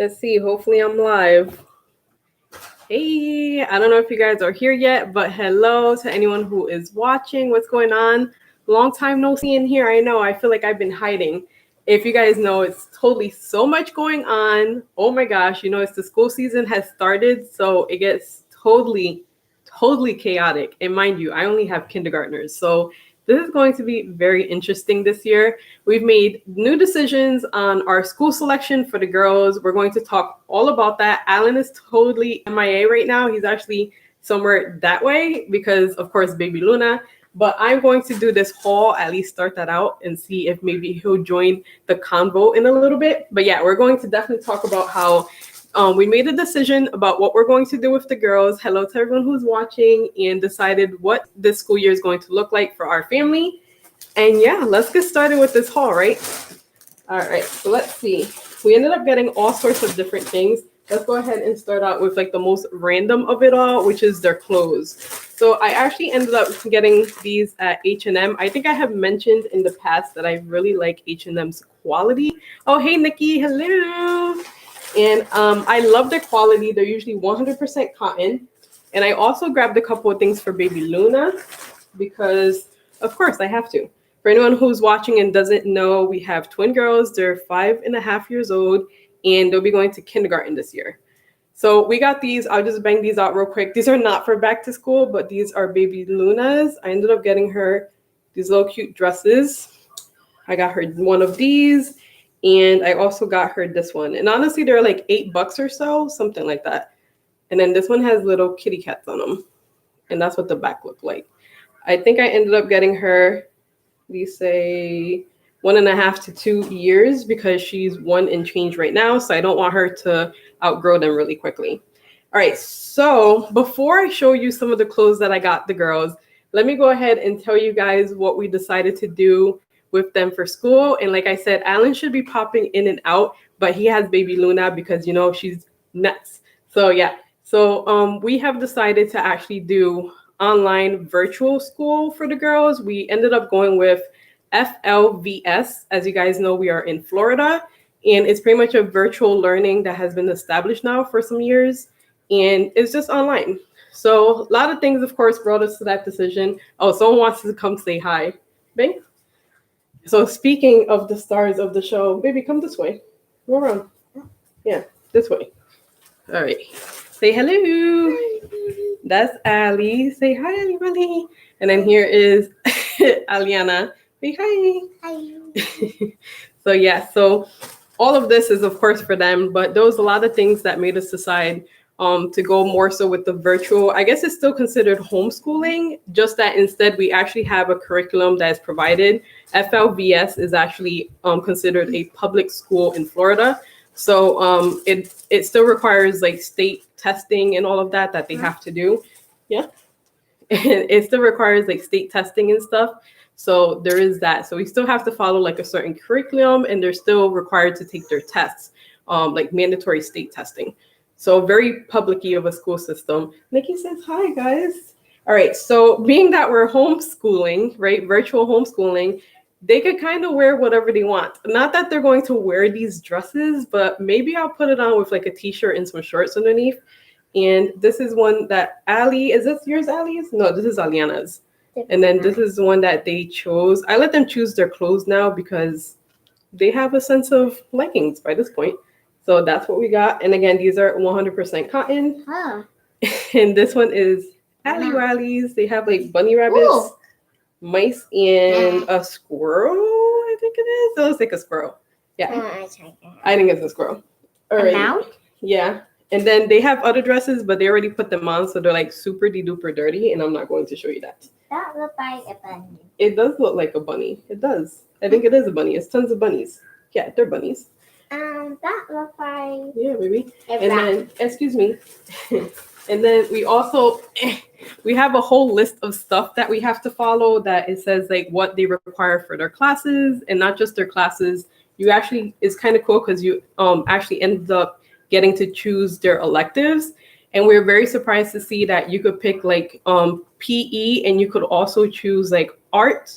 Let's see. Hopefully I'm live. Hey, I don't know if you guys are here yet, but hello to anyone who is watching. What's going on? Long time no see in here. I know. I feel like I've been hiding. If you guys know, it's totally so much going on. Oh my gosh. It's the school season has started, so it gets totally chaotic. And mind you, I only have kindergartners. So this is going to be very interesting this year. We've made new decisions on our school selection for the girls. We're going to talk all about that. Alan is totally MIA right now. He's actually somewhere that way because, of course, baby Luna. But I'm going to do this haul, at least start that out and see if maybe he'll join the convo in a little bit. But yeah, we're going to definitely talk about how we made a decision about what we're going to do with the girls. Hello to everyone who's watching, and decided what this school year is going to look like for our family. And yeah, let's get started with this haul, right? All right, so let's see. We ended up getting all sorts of different things. Let's go ahead and start out with like the most random of it all, which is their clothes. So I actually ended up getting these at H&M. I think I have mentioned in the past that I really like H&M's quality. Oh, hey, Nikki, hello. And I love their quality. They're usually 100% cotton. And I also grabbed a couple of things for baby Luna because, of course, I have to. For anyone who's watching and doesn't know, we have twin girls. They're 5.5 years old, and they'll be going to kindergarten this year. So we got these. I'll just bang these out real quick. These are not for back to school, but these are baby Luna's. I ended up getting her these little cute dresses. I got her one of these. And I also got her this one. And honestly, they're like $8 or so, something like that. And then this one has little kitty cats on them. And that's what the back looked like. I think I ended up getting her, these say 1.5 to 2 years because she's 1 and change right now. So I don't want her to outgrow them really quickly. All right, so before I show you some of the clothes that I got the girls, let me go ahead and tell you guys what we decided to do with them for school. And like I said, Alan should be popping in and out, but he has baby Luna because, she's nuts. So yeah, so we have decided to actually do online virtual school for the girls. We ended up going with FLVS. As you guys know, we are in Florida, and it's pretty much a virtual learning that has been established now for some years, and it's just online. So a lot of things, of course, brought us to that decision. Oh, someone wants to come say hi. Babe? So speaking of the stars of the show, baby, come this way. Go around. Yeah, this way. All right. Say hello. That's Ali. Say hi, Ali. And then here is Aliana. Say hi. Hi. So yeah, so all of this is, of course, for them, but there was a lot of things that made us decide to go more so with the virtual. I guess it's still considered homeschooling, just that instead we actually have a curriculum that is provided. FLVS is actually considered a public school in Florida. So it still requires like state testing and all of that they have to do. Yeah. It still requires like state testing and stuff. So there is that. So we still have to follow like a certain curriculum, and they're still required to take their tests, like mandatory state testing. So very public-y of a school system. Nikki says, hi, guys. All right, so being that we're homeschooling, right, virtual homeschooling, they could kind of wear whatever they want. Not that they're going to wear these dresses, but maybe I'll put it on with like a t-shirt and some shorts underneath. And this is one that Ali, is this yours, Ali's? No, this is Aliana's. And then this is one that they chose. I let them choose their clothes now because they have a sense of likings by this point. So that's what we got. And again, these are 100% cotton. Huh. And this one is Ali Wallies. They have like bunny rabbits, ooh, mice, and a squirrel, I think it is. It looks like a squirrel. Yeah. I think it's a squirrel. All right. Now? Yeah. And then they have other dresses, but they already put them on. So they're like super duper dirty. And I'm not going to show you that. That looks like a bunny. It does look like a bunny. It does. I think it is a bunny. It's tons of bunnies. Yeah, they're bunnies. That looks like... Yeah, baby. And then, excuse me. And then we also, we have a whole list of stuff that we have to follow that it says like what they require for their classes, and not just their classes. You actually, it's kind of cool because you actually ended up getting to choose their electives. And we're very surprised to see that you could pick like PE, and you could also choose like art,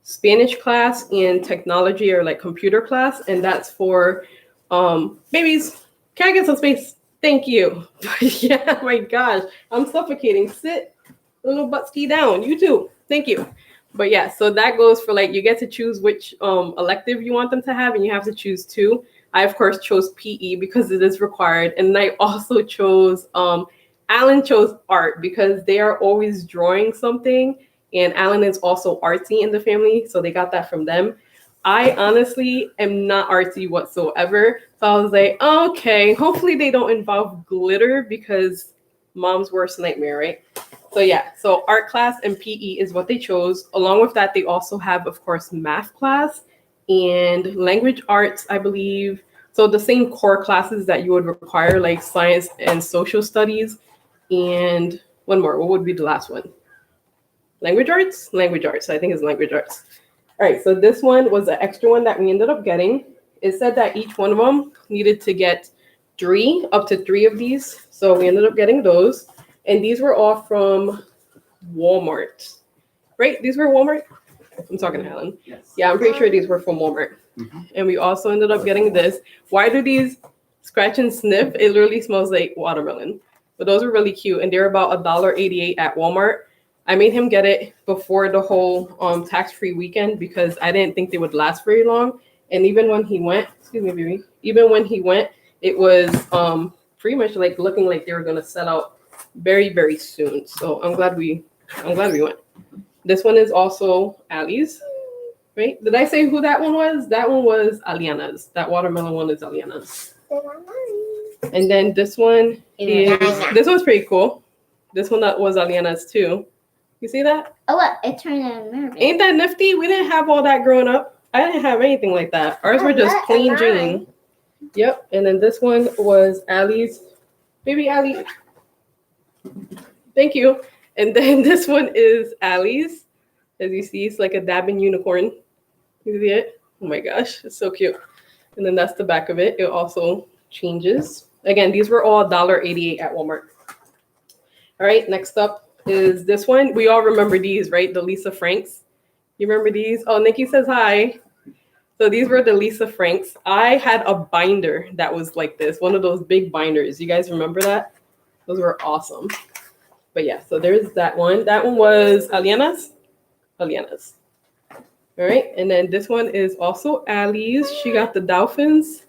Spanish class, and technology or like computer class. And that's for babies Can I get some space? Thank you. Yeah, my gosh, I'm suffocating. Sit a little butt ski down. You too. Thank you. But yeah, so that goes for like you get to choose which elective you want them to have, and you have to choose two. I of course chose PE because it is required, and I also chose Alan chose art because they are always drawing something, and Alan is also artsy in the family, so they got that from them. I honestly am not artsy whatsoever. So I was like, okay, hopefully they don't involve glitter because mom's worst nightmare, right? So yeah, so art class and PE is what they chose. Along with that, they also have, of course, math class and language arts, I believe. So the same core classes that you would require, like science and social studies. And one more, what would be the last one? Language arts? Language arts, I think it's language arts. All right, so this one was an extra one that we ended up getting. It said that each one of them needed to get up to three of these. So we ended up getting those. And these were all from Walmart, right? These were Walmart? I'm talking to Helen. Yes. Yeah, I'm pretty sure these were from Walmart. Mm-hmm. And we also ended up getting this. Why do these scratch and sniff? It literally smells like watermelon. But those were really cute. And they're about $1.88 at Walmart. I made him get it before the whole tax-free weekend because I didn't think they would last very long. And even when he went, excuse me, baby, even when he went, it was pretty much like looking like they were gonna sell out very, very soon. So I'm glad we went. This one is also Allie's, right? Did I say who that one was? That one was Aliana's. That watermelon one is Aliana's. And then this one this one's pretty cool. This one that was Aliana's too. You see that? Oh, look, it turned into a mermaid. Ain't that nifty? We didn't have all that growing up. I didn't have anything like that. Ours were just plain Jane. Yep. And then this one was Allie's. Baby Allie. Thank you. And then this one is Allie's. As you see, it's like a dabbing unicorn. You see it? Oh my gosh, it's so cute. And then that's the back of it. It also changes. Again, these were all $1.88 at Walmart. All right, next up is this one. We all remember these, right? The Lisa Franks. You remember these? Oh, Nikki says hi. So these were the Lisa Franks. I had a binder that was like this, one of those big binders. You guys remember that? Those were awesome. But yeah, so there's that one. That one was Aliana's. Aliana's. All right, and then this one is also Allie's. She got the dolphins,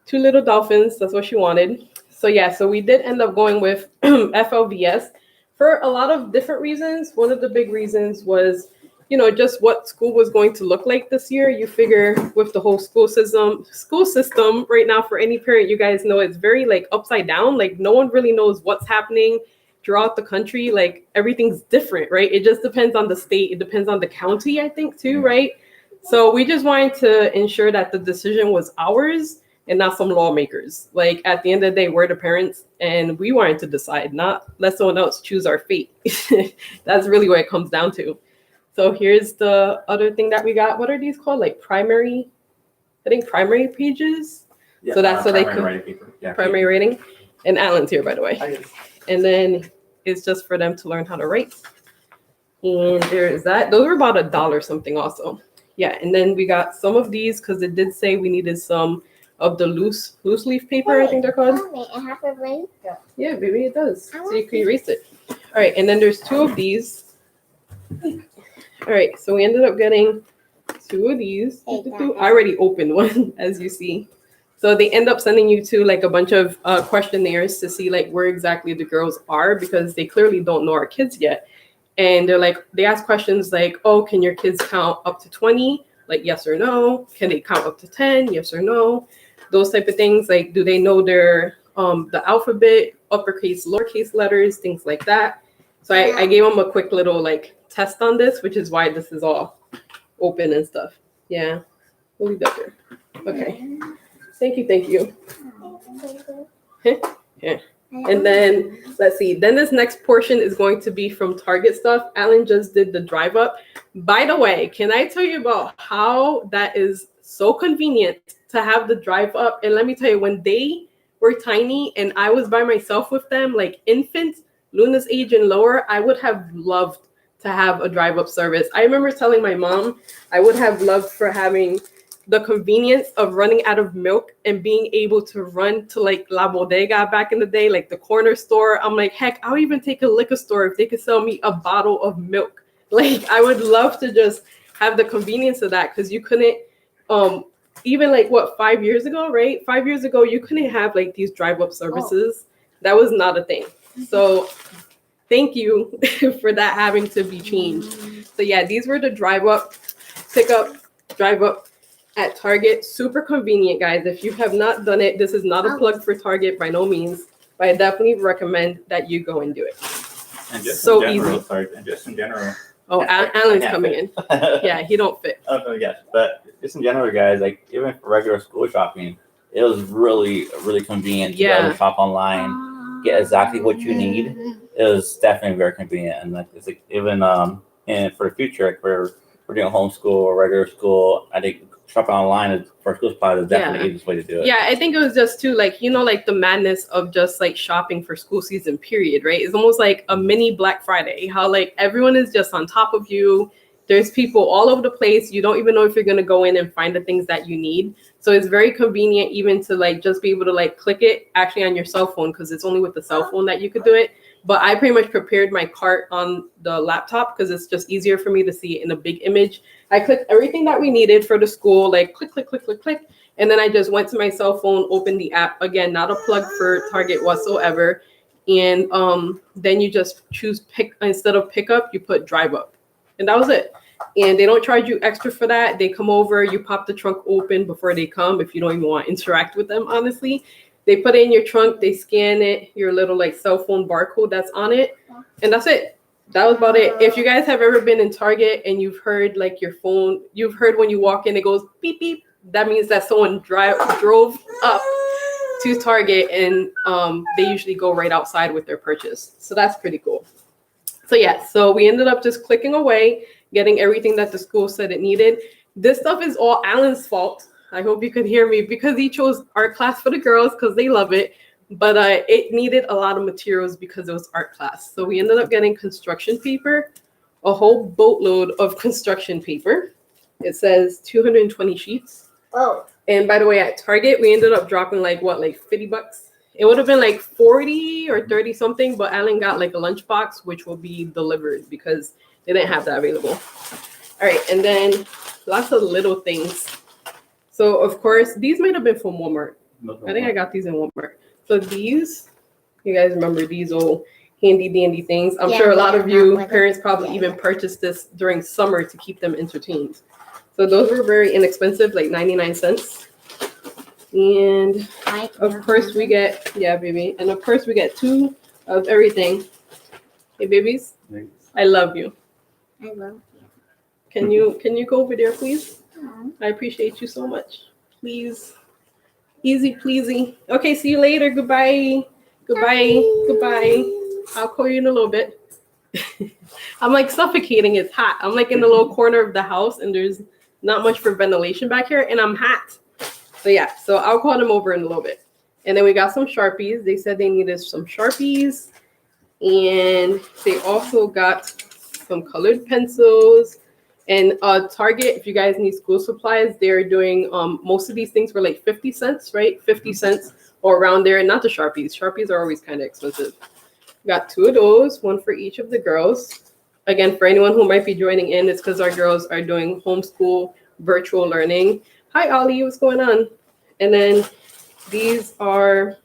2 little dolphins. That's what she wanted. So yeah, so we did end up going with FLVS for a lot of different reasons. One of the big reasons was, you know, just what school was going to look like this year. You figure with the whole school system right now, for any parent, you guys know it's very like upside down. Like no one really knows what's happening throughout the country. Like everything's different, right? It just depends on the state. It depends on the county, I think too, right? So we just wanted to ensure that the decision was ours and not some lawmakers. Like at the end of the day, we're the parents and we wanted to decide, not let someone else choose our fate. That's really what it comes down to. So here's the other thing that we got. What are these called? Like primary, I think primary pages. Yeah, so that's so they could writing paper. Yeah, primary rating. And Alan's here, by the way. And then it's just for them to learn how to write. And there's that. Those were about $1 something also. Yeah, and then we got some of these because it did say we needed some of the loose leaf paper, I think they're called. Mommy, I have a eraser. Yeah, baby, it does. So you can erase it. All right, and then there's 2 of these. All right, so we ended up getting 2 of these. I already opened one, as you see. So they end up sending you to like a bunch of questionnaires to see like where exactly the girls are because they clearly don't know our kids yet. And they're like, they ask questions like, oh, can your kids count up to 20? Like yes or no? Can they count up to 10? Yes or no? Those type of things. Like, do they know their the alphabet, uppercase, lowercase letters, things like that. So I gave them a quick little like test on this, which is why this is all open and stuff. Yeah, we'll leave that there. Okay. Thank you. Yeah. And then let's see. Then this next portion is going to be from Target stuff. Alan just did the drive up. By the way, can I tell you about how that is so convenient to have the drive up? And let me tell you, when they were tiny and I was by myself with them, like infants, Luna's age and lower, I would have loved to have a drive up service. I remember telling my mom I would have loved for having the convenience of running out of milk and being able to run to like La Bodega back in the day, like the corner store. I'm like, heck, I'll even take a liquor store if they could sell me a bottle of milk. Like, I would love to just have the convenience of that, because you couldn't, even like 5 years ago, right? 5 years ago, you couldn't have like these drive-up services. That was not a thing. So thank you for that having to be changed. So yeah, these were the drive-up, pick-up, drive-up at Target. Super convenient, guys. If you have not done it, this is not a plug for Target by no means, but I definitely recommend that you go and do it. And just So in general, easy. sorry, and just in general. Oh, Alan's coming in. Yeah, he don't fit. Oh, yes, but just in general, guys, like even for regular school shopping, it was really, really convenient to be able to shop online, get exactly what you need. It was definitely very convenient, and like it's like even and for the future, like we're doing homeschool or regular school, I think shopping online for school supplies is definitely the easiest way to do it. Yeah, I think it was just too like, you know, like the madness of just like shopping for school season period, right? It's almost like a mini Black Friday, how like everyone is just on top of you. There's people all over the place. You don't even know if you're going to go in and find the things that you need. So it's very convenient even to like just be able to like click it actually on your cell phone, because it's only with the cell phone that you could do it. But I pretty much prepared my cart on the laptop because it's just easier for me to see it in a big image. I clicked everything that we needed for the school, like click, click, click, click, click. And then I just went to my cell phone, opened the app. Again, not a plug for Target whatsoever. And then you just choose instead of pickup, you put drive up. And that was it. And they don't charge you extra for that. They come over, you pop the trunk open before they come if you don't even want to interact with them, honestly. They put it in your trunk, they scan it, your little like cell phone barcode that's on it, and that's it. That was about it. If you guys have ever been in Target and you've heard like your phone, you've heard when you walk in, it goes beep, beep. That means that someone drove up to Target, and they usually go right outside with their purchase. So that's pretty cool. So yeah, so we ended up just clicking away, getting everything that the school said it needed. This stuff is all Alan's fault. I hope you could hear me, because he chose art class for the girls because they love it. But it needed a lot of materials because it was art class. So we ended up getting construction paper, a whole boatload of construction paper. It says 220 sheets. Oh. And by the way, at Target, we ended up dropping like $50? It would have been like 40 or 30 something, but Alan got like a lunchbox, which will be delivered because they didn't have that available. All right, and then lots of little things. So of course, these might have been from Walmart. I think I got these in Walmart. So these, you guys remember these old handy dandy things? I'm sure a lot of you parents probably even purchased this during summer to keep them entertained. So those were very inexpensive, like 99 cents. And of course we get, yeah, baby. And of course we get 2 of everything. Hey, babies, I love you. I love you. Can you go over there, please? I appreciate you so much. Please. Easy pleasy. Okay, see you later. Goodbye. Goodbye. Goodbye. I'll call you in a little bit. I'm like suffocating. It's hot. I'm like in the little corner of the house, and there's not much for ventilation back here, and I'm hot. So yeah, so I'll call them over in a little bit. And then we got some Sharpies. They said they needed some Sharpies. And they also got some colored pencils. And Target, if you guys need school supplies, they're doing most of these things for like 50 cents, right? 50 cents or around there. And not the Sharpies. Sharpies are always kind of expensive. Got 2 of those, 1 for each of the girls. Again, for anyone who might be joining in, it's because our girls are doing homeschool virtual learning. Hi, Ollie, what's going on? And then these are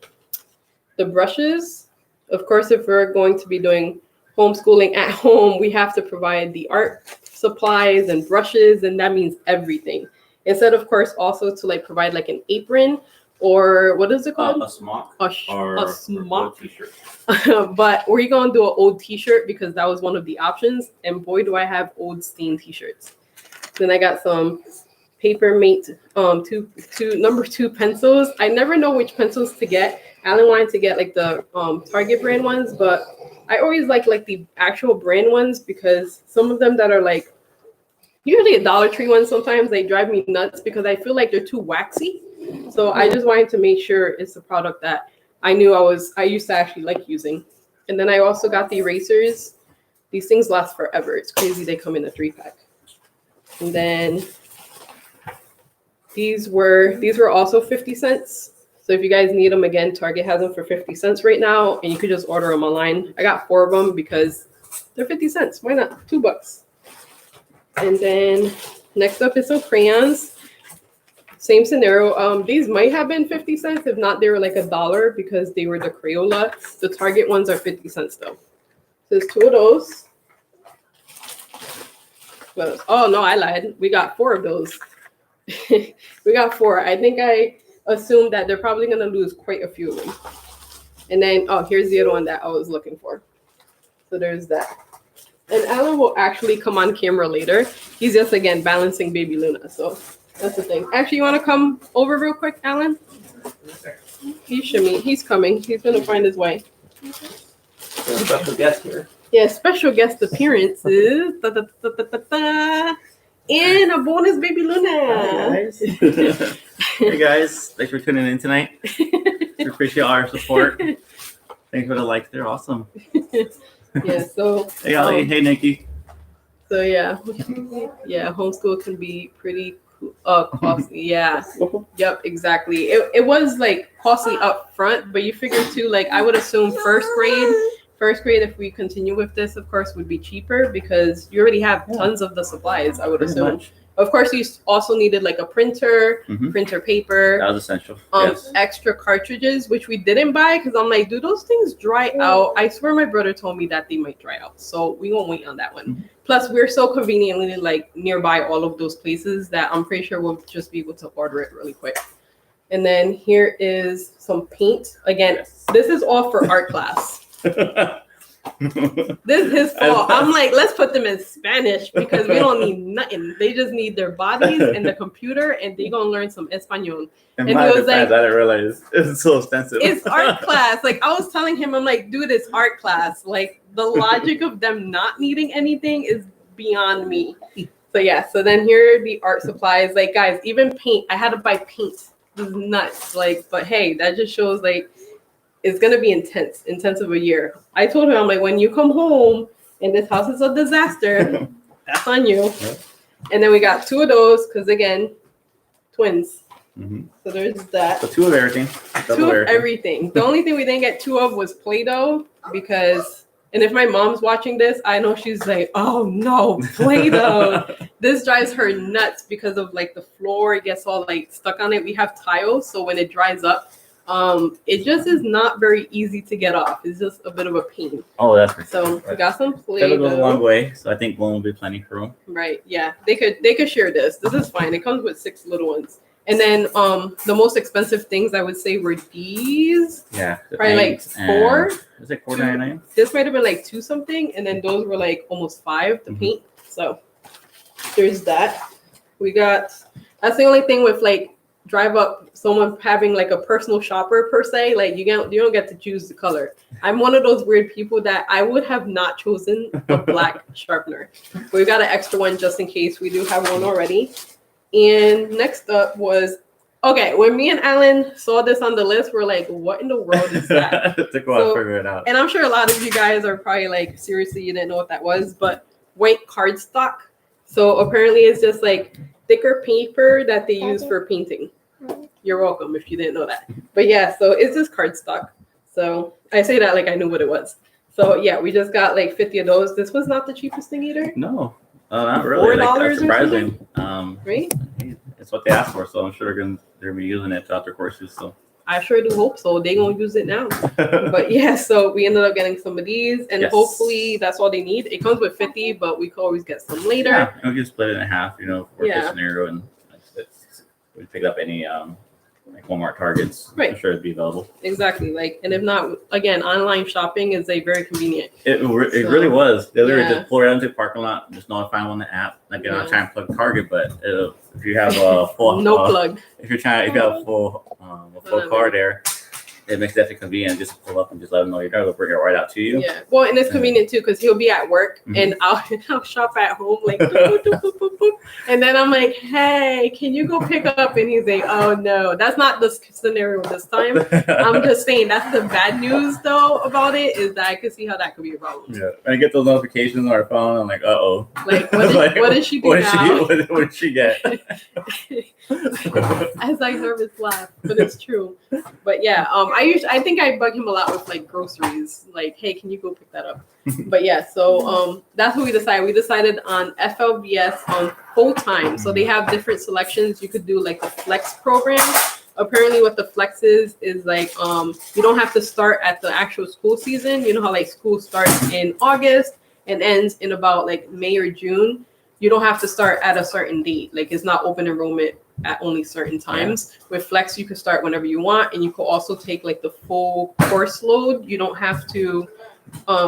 the brushes. Of course, if we're going to be doing homeschooling at home, we have to provide the art supplies and brushes, and that means everything. Instead, of course, also to like provide like an apron or what is it called? A smock. A smock. T-shirt. But we're going to do an old T-shirt because that was one of the options. And boy, do I have old stained T-shirts. Then I got some Paper Mate number 2 pencils. I never know which pencils to get. Alan wanted to get like the Target brand ones, but I always like the actual brand ones because some of them that are like usually a Dollar Tree ones, sometimes they drive me nuts because I feel like they're too waxy. So I just wanted to make sure it's a product that I knew I used to actually like using. And then I also got the erasers. These things last forever. It's crazy they come in a 3-pack. And then These were also 50 cents. So if you guys need them, again, Target has them for 50 cents right now, and you could just order them online. I got 4 of them because they're 50 cents. Why not? $2. And then next up is some crayons. Same scenario. These might have been 50 cents. If not, they were like $1 because they were the Crayola. The Target ones are 50 cents though. So there's 2 of those. What else? Oh no, I lied. We got 4 of those. We got 4. I think I assumed that they're probably gonna lose quite a few of them. And then here's the other one that I was looking for. So there's that. And Alan will actually come on camera later. He's just again balancing baby Luna. So that's the thing. Actually, you want to come over real quick, Alan? He's coming. He's gonna find his way. Special guest here. Yeah, special guest appearances. And a bonus baby Luna. Hi guys. Hey guys, thanks for tuning in tonight. We appreciate all our support. Thanks for the likes. They're awesome. Yeah, so Hey Ali, hey Nikki. So yeah, homeschool can be pretty costly. Yeah, yep, exactly. It was like costly up front, but you figure too, like I would assume first grade, if we continue with this, of course, would be cheaper because you already have tons of the supplies, I would Pretty assume. much. Of course, you also needed like a printer, printer paper. That was essential. Yes. Extra cartridges, which we didn't buy because I'm like, do those things dry out? I swear my brother told me that they might dry out. So we won't wait on that one. Plus, we're so conveniently like nearby all of those places that I'm pretty sure we'll just be able to order it really quick. And then here is some paint. Again, this is all for art class. This is his fault. I'm like, let's put them in Spanish because we don't need nothing. They just need their bodies and the computer, and they're gonna learn some Espanol. And he my was defense, like, I didn't realize it's so expensive. it's art class. Like I was telling him, I'm like, dude, it's art class. Like the logic of them not needing anything is beyond me. So yeah, so then here are the art supplies. Like guys, even paint. I had to buy paint. This is nuts. Like, but hey, that just shows like it's gonna be intense of a year. I told him, I'm like, when you come home and this house is a disaster, that's on you. Yeah. And then we got 2 of those because again, twins. So there's that. So 2 of everything. 2 of everything. The only thing we didn't get 2 of was Play-Doh because, and if my mom's watching this, I know she's like, oh no, Play-Doh. This drives her nuts because of like the floor, it gets all like stuck on it. We have tiles, so when it dries up, it just is not very easy to get off. It's just a bit of a pain. Oh, that's pretty So right. we got some Play-Doh. That'll go a long way, so I think one will be plenty for room. Right, yeah. They could share this. This is fine. It comes with 6 little ones. And then the most expensive things I would say were these. Yeah. Probably like 4. Is it $4.99? This might have been like 2 something, and then those were like almost 5 to paint. So there's that. We got, that's the only thing with like drive up someone having like a personal shopper per se. Like you don't get to choose the color. I'm one of those weird people that I would have not chosen a black sharpener. But we got an extra one just in case. We do have one already. And next up was, okay, when me and Alan saw this on the list, we're like, what in the world is that? To go out and figure it out. And I'm sure a lot of you guys are probably like, seriously, you didn't know what that was, but white cardstock. So apparently it's just like thicker paper that they use for painting. You're welcome if you didn't know that. But yeah, so it's just cardstock. So I say that like I knew what it was. So yeah, we just got like 50 of those. This was not the cheapest thing either. No, not really. Like, that's surprising. Right? It's what they asked for, so I'm sure they're gonna be using it throughout their courses. So I sure do hope so. They're gonna use it now. But yeah, so we ended up getting some of these, and hopefully that's all they need. It comes with 50, but we could always get some later. Yeah, we can split it in half, for this scenario, and we pick up any like Walmart Targets. Right. I'm sure it'd be available. Exactly. Like, and if not, again, online shopping is a very convenient. It really was. They literally just pull it into the parking lot, just notify them on the app. Like, you're not trying to plug Target, but if you have a full no plug. if you have a full car there, it makes it definitely convenient. Just pull up and just let them know you're there. They'll bring it right out to you. Yeah. Well, and it's convenient too because he'll be at work and I'll shop at home like boop, boop, boop, boop, boop, boop. And then I'm like, hey, can you go pick up? And he's like, oh no, that's not the scenario this time. I'm just saying that's the bad news though about it is that I can see how that could be a problem. Yeah. And I get those notifications on our phone. I'm like, uh-oh. Like, what did she do now? What did she get? As I nervous laugh, but it's true. But yeah, I think I bug him a lot with like groceries. Like, hey, can you go pick that up? But yeah, so that's what we decided. We decided on FLVS on full time. So they have different selections. You could do like the flex program. Apparently what the flex is like you don't have to start at the actual school season. You know how like school starts in August and ends in about like May or June. You don't have to start at a certain date. Like it's not open enrollment at only certain times. Yeah. With flex you can start whenever you want, and you could also take like the full course load. You don't have to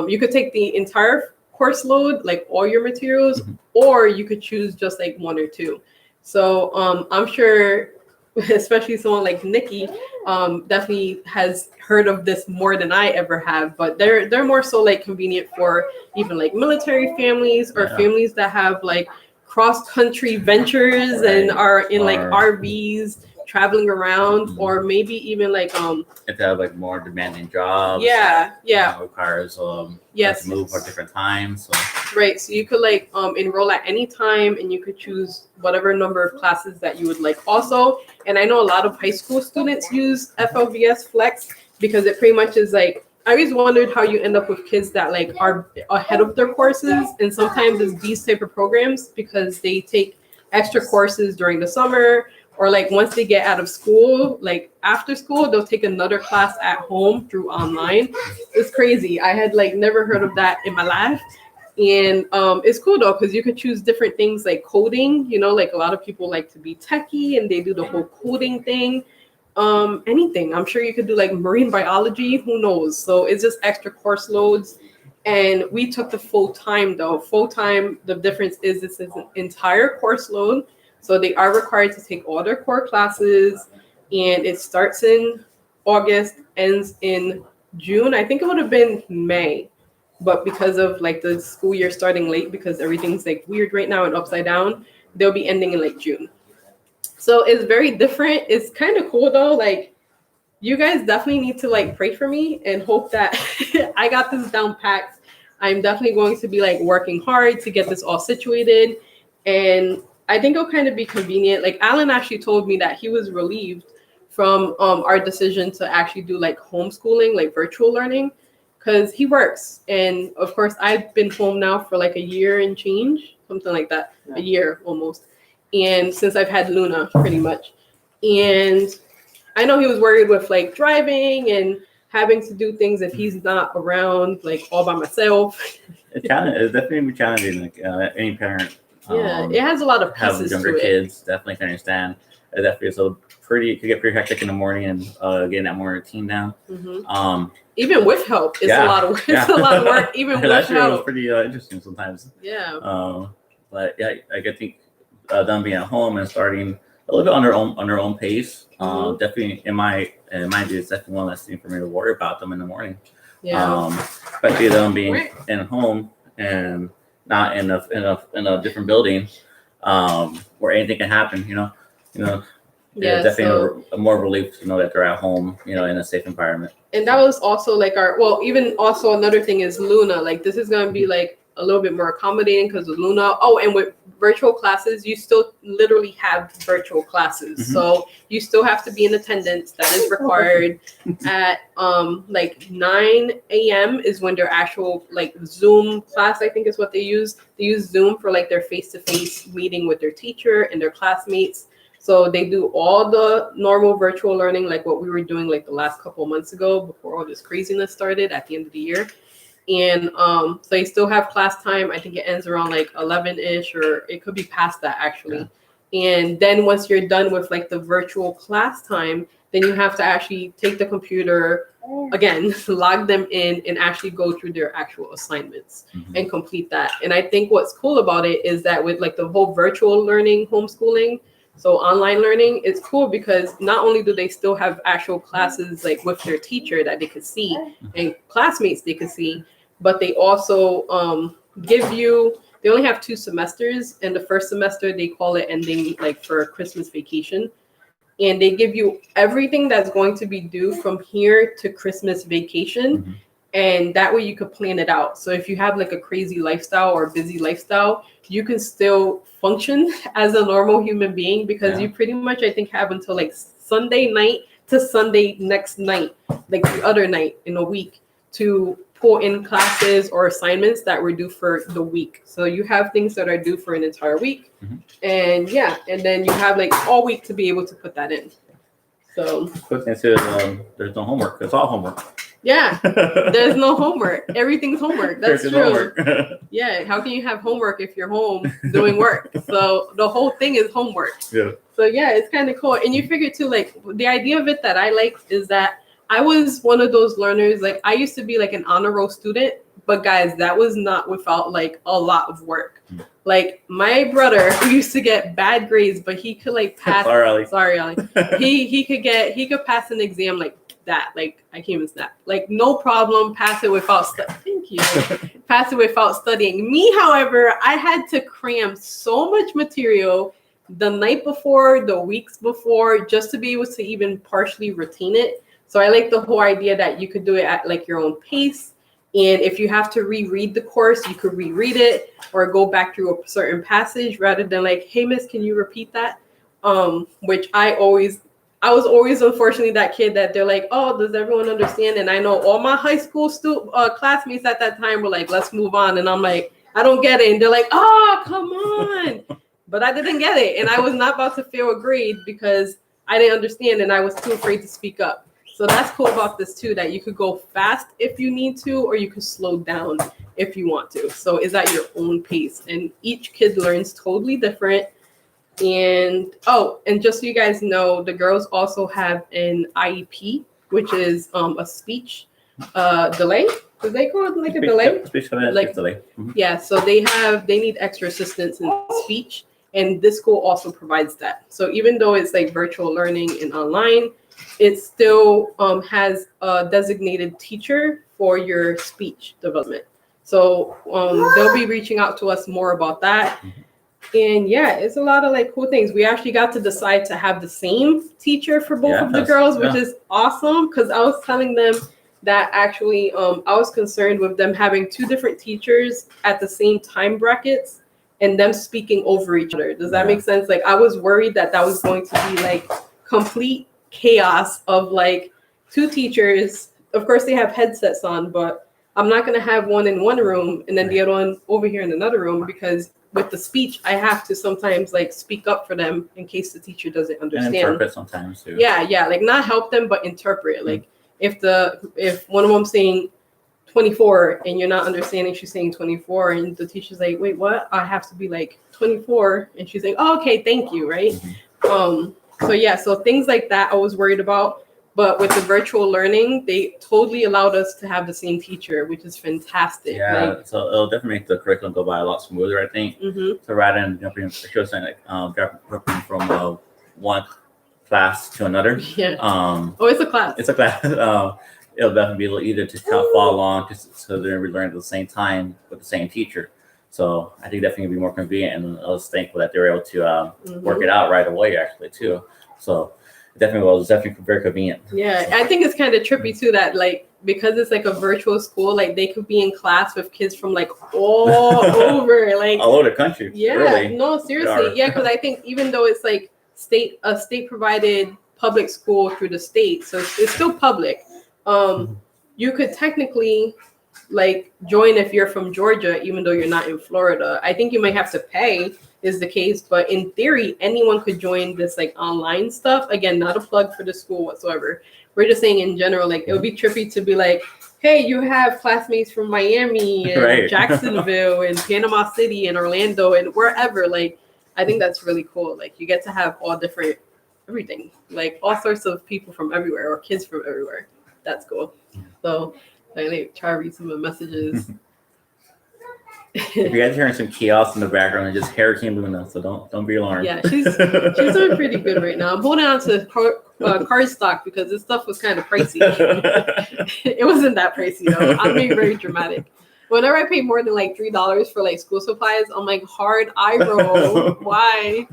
you could take the entire course load, like all your materials, or you could choose just like one or two. So I'm sure especially someone like Nikki definitely has heard of this more than I ever have, but they're more so like convenient for even like military families or families that have like cross-country ventures and are in like RVs traveling around, or maybe even like if they have like more demanding jobs. Requires to move for different times. So. Right, so you could like enroll at any time, and you could choose whatever number of classes that you would like also. And I know a lot of high school students use FLVS Flex because it pretty much is like, I always wondered how you end up with kids that like are ahead of their courses, and sometimes it's these type of programs because they take extra courses during the summer, or like once they get out of school, like after school, they'll take another class at home through online. It's crazy. I had like never heard of that in my life. And it's cool though, because you could choose different things like coding, you know, like a lot of people like to be techie and they do the whole coding thing. Anything. I'm sure you could do like marine biology, who knows? So it's just extra course loads. And we took the full time though. Full time, the difference is this is an entire course load. So they are required to take all their core classes, and it starts in August, ends in June. I think it would have been May, but because of like the school year starting late, because everything's like weird right now and upside down, they'll be ending in like June. So it's very different. It's kind of cool though. Like you guys definitely need to like pray for me and hope that I got this down packed. I'm definitely going to be like working hard to get this all situated, and I think it'll kind of be convenient. Like Alan actually told me that he was relieved from our decision to actually do like homeschooling, like virtual learning, because he works. And of course, I've been home now for like a year and change, something like that, a year almost. And since I've had Luna pretty much. And I know he was worried with like driving and having to do things if he's not around, like all by myself. It's definitely challenging, like any parent. It has a lot of pieces have younger to it. Kids definitely can understand. It definitely is it could get pretty hectic in the morning, and getting that morning routine down. Even with help, it's a lot of work. It's a lot of work. Even with help, it was pretty interesting sometimes. Yeah. But yeah, I think them being at home and starting a little bit on their own pace. Definitely in my view, it's definitely one less thing for me to worry about them in the morning. Yeah. Especially them being in home and not in a different building where anything can happen, you know. Yeah, definitely a more relief to know that they're at home, in a safe environment. And that was also like even also another thing is Luna. Like this is going to be like a little bit more accommodating because of Luna. Oh, and with virtual classes, you still literally have virtual classes. So you still have to be in attendance. That is required at like 9 a.m. is when their actual like Zoom class, I think is what they use. They use Zoom for like their face-to-face meeting with their teacher and their classmates. So they do all the normal virtual learning, like what we were doing like the last couple of months ago before all this craziness started at the end of the year. And so they still have class time. I think it ends around like 11-ish, or it could be past that actually. Yeah. And then once you're done with like the virtual class time, then you have to actually take the computer again, log them in, and actually go through their actual assignments and complete that. And I think what's cool about it is that with like the whole virtual learning homeschooling, So online learning is cool because not only do they still have actual classes like with their teacher that they could see and classmates they could see, but they also they only have 2 semesters, and the first semester they call it ending like for Christmas vacation. And they give you everything that's going to be due from here to Christmas vacation. And that way you could plan it out. So if you have like a crazy lifestyle or busy lifestyle, you can still function as a normal human being because you pretty much, I think, have until like Sunday night to Sunday next night, like the other night in a week, to pull in classes or assignments that were due for the week. So you have things that are due for an entire week. And then you have like all week to be able to put that in. So quick answer, there's no homework. It's all homework. Yeah, there's no homework. Everything's homework. That's true. Homework. Yeah, how can you have homework if you're home doing work? So the whole thing is homework. Yeah. So yeah, it's kind of cool. And you figure too, like the idea of it that I like is that I was one of those learners, like I used to be like an honor roll student, but guys, that was not without like a lot of work. Like my brother who used to get bad grades, but he could like pass. Sorry, Ali. He could pass an exam like that. Like I can't even snap. Like no problem, pass it without thank you. Pass it without studying. Me, however, I had to cram so much material the night before, the weeks before, just to be able to even partially retain it. So I like the whole idea that you could do it at like your own pace. And if you have to reread the course, you could reread it or go back through a certain passage rather than like, hey, miss, can you repeat that? Which I was always, unfortunately, that kid that they're like, oh, does everyone understand? And I know all my high school classmates at that time were like, let's move on. And I'm like, I don't get it. And they're like, oh, come on. But I didn't get it. And I was not about to fail a grade because I didn't understand and I was too afraid to speak up. So that's cool about this too, that you could go fast if you need to, or you could slow down if you want to. So it's at your own pace, and each kid learns totally different. And just so you guys know, the girls also have an IEP, which is a speech delay. Do they call it like a delay? Speech delay. Yeah. So they need extra assistance in speech, and this school also provides that. So even though it's like virtual learning and online, it still has a designated teacher for your speech development. So they'll be reaching out to us more about that. And yeah, it's a lot of like cool things. We actually got to decide to have the same teacher for both of the girls, which is awesome. Because I was telling them that actually I was concerned with them having 2 different teachers at the same time brackets and them speaking over each other. Does that make sense? Like I was worried that was going to be like complete chaos of like 2 teachers. Of course they have headsets on, but I'm not going to have one in one room and then the other one over here in another room, because with the speech I have to sometimes like speak up for them in case the teacher doesn't understand. And interpret sometimes too. Yeah, like not help them but interpret. Like if one of them's saying 24 and you're not understanding, she's saying 24 and the teacher's like, wait, what? I have to be like 24 and she's like, oh, okay, thank you, right? So things like that I was worried about. But with the virtual learning, they totally allowed us to have the same teacher, which is fantastic. Yeah, so it'll definitely make the curriculum go by a lot smoother, I think. So rather than jumping from one class to another. Yeah. It's a class. It's a class. It'll definitely be a little easier to kind of follow along, so they're learning at the same time with the same teacher. So I think definitely be more convenient, and I was thankful that they were able to work it out right away, actually, too. So it was definitely very convenient. Yeah, I think it's kind of trippy too that like because it's like a virtual school, like they could be in class with kids from like all over, like all over the country. Yeah, really. No, seriously, yeah, because I think even though it's like a state provided public school through the state, so it's still public. You could technically like join if you're from Georgia, even though you're not in Florida. I think you might have to pay is the case, but in theory, anyone could join this like online stuff. Again, not a plug for the school whatsoever. We're just saying in general, like it would be trippy to be like, hey, you have classmates from Miami and Jacksonville and Panama City and Orlando and wherever. Like, I think that's really cool. Like you get to have all different everything, like all sorts of people from everywhere or kids from everywhere. That's cool. So I try to read some of the messages. If you guys are hearing some chaos in the background, it's just Hurricane Luna, so don't be alarmed. Yeah, she's doing pretty good right now. I'm holding on to Cardstock because this stuff was kind of pricey. It wasn't that pricey though. I'm being very dramatic. Whenever I pay more than like $3 for like school supplies, I'm like hard eye roll. Why?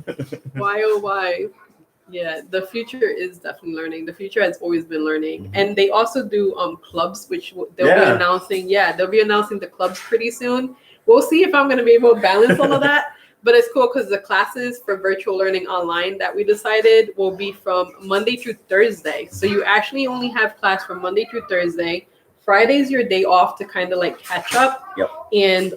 Why oh why? Yeah, the future is definitely learning. The future has always been learning, and they also do clubs, which they'll be announcing. Yeah, they'll be announcing the clubs pretty soon. We'll see if I'm going to be able to balance all of that. But it's cool because the classes for virtual learning online that we decided will be from Monday through Thursday. So you actually only have class from Monday through Thursday. Friday's your day off to kind of like catch up and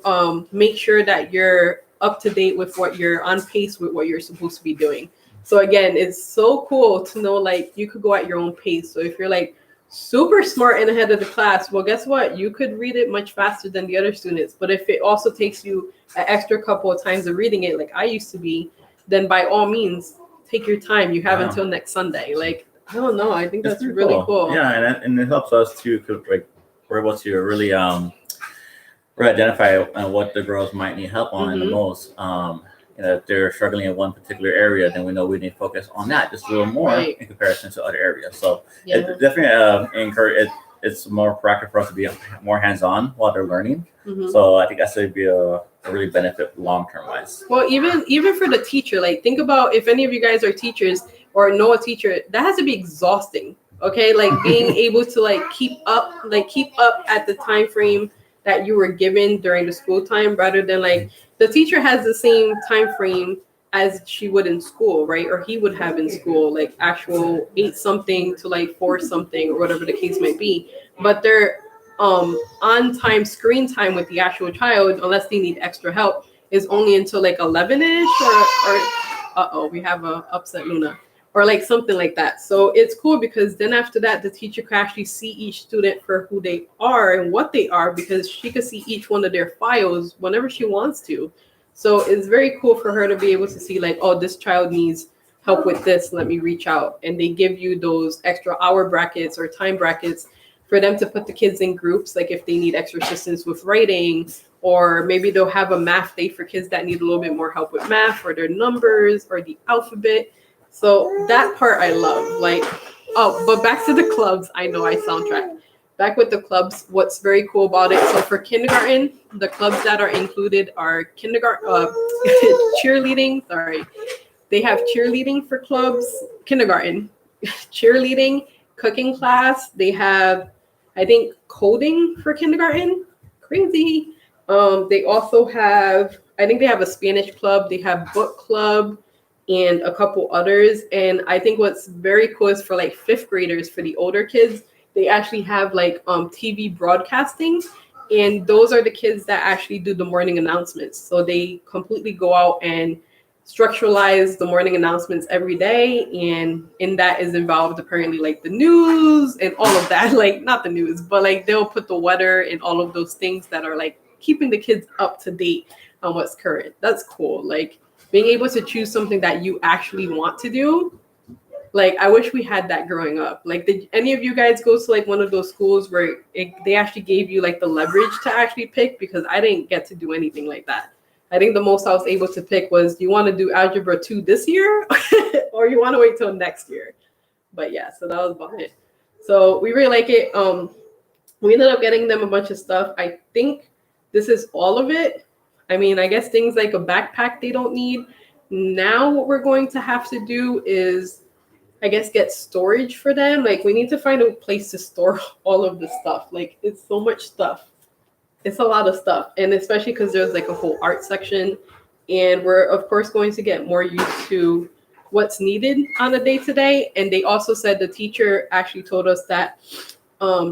make sure that you're up to date with what you're on pace with what you're supposed to be doing. So again, it's so cool to know like you could go at your own pace. So if you're like super smart and ahead of the class, well, guess what? You could read it much faster than the other students. But if it also takes you an extra couple of times of reading it, like I used to be, then by all means, take your time. You have until next Sunday. Like, I don't know. I think that's really cool. Yeah, and it helps us too, because like we're able to really identify what the girls might need help on the most. If they're struggling in one particular area, then we know we need to focus on that just a little more in comparison to other areas. So it definitely encourage. It's more proactive for us to be more hands-on while they're learning. So I think that's going to be a really benefit long-term wise. Well, even for the teacher, like think about if any of you guys are teachers or know a teacher, that has to be exhausting. Okay, like being able to like keep up at the time frame that you were given during the school time, rather than like the teacher has the same time frame as she would in school, right? Or he would have in school, like actual 8 something to like 4 something or whatever the case might be. But their on time screen time with the actual child, unless they need extra help, is only until like 11ish or we have a upset Luna. Or like something like that. So it's cool because then after that, the teacher can actually see each student for who they are and what they are, because she can see each one of their files whenever she wants to. So it's very cool for her to be able to see like, oh, this child needs help with this. Let me reach out. And they give you those extra hour brackets or time brackets for them to put the kids in groups. Like if they need extra assistance with writing, or maybe they'll have a math day for kids that need a little bit more help with math or their numbers or the alphabet. So that part I love. Like, but back to the clubs. I know I soundtrack. Back with the clubs, what's very cool about it. So for kindergarten, the clubs that are included are cheerleading. Sorry. They have cheerleading for clubs, kindergarten, cheerleading, cooking class. They have, I think, coding for kindergarten. Crazy. They also have, I think they have a Spanish club. They have book club and a couple others. And I think what's very cool is for like 5th graders, for the older kids, they actually have like TV broadcasting. And those are the kids that actually do the morning announcements. So they completely go out and structuralize the morning announcements every day. And in that is involved apparently like the news and all of that, like not the news, but like they'll put the weather and all of those things that are like keeping the kids up to date on what's current. That's cool. Like being able to choose something that you actually want to do. Like, I wish we had that growing up. Like, did any of you guys go to like one of those schools where they actually gave you like the leverage to actually pick? Because I didn't get to do anything like that. I think the most I was able to pick was, do you want to do Algebra 2 this year or you want to wait till next year? But yeah, so that was about it. So we really like it. We ended up getting them a bunch of stuff. I think this is all of it. I mean, I guess things like a backpack they don't need. Now what we're going to have to do is, I guess, get storage for them. Like we need to find a place to store all of the stuff. Like it's so much stuff. It's a lot of stuff. And especially because there's like a whole art section. And we're of course going to get more used to what's needed on a day-to-day. And they also said the teacher actually told us that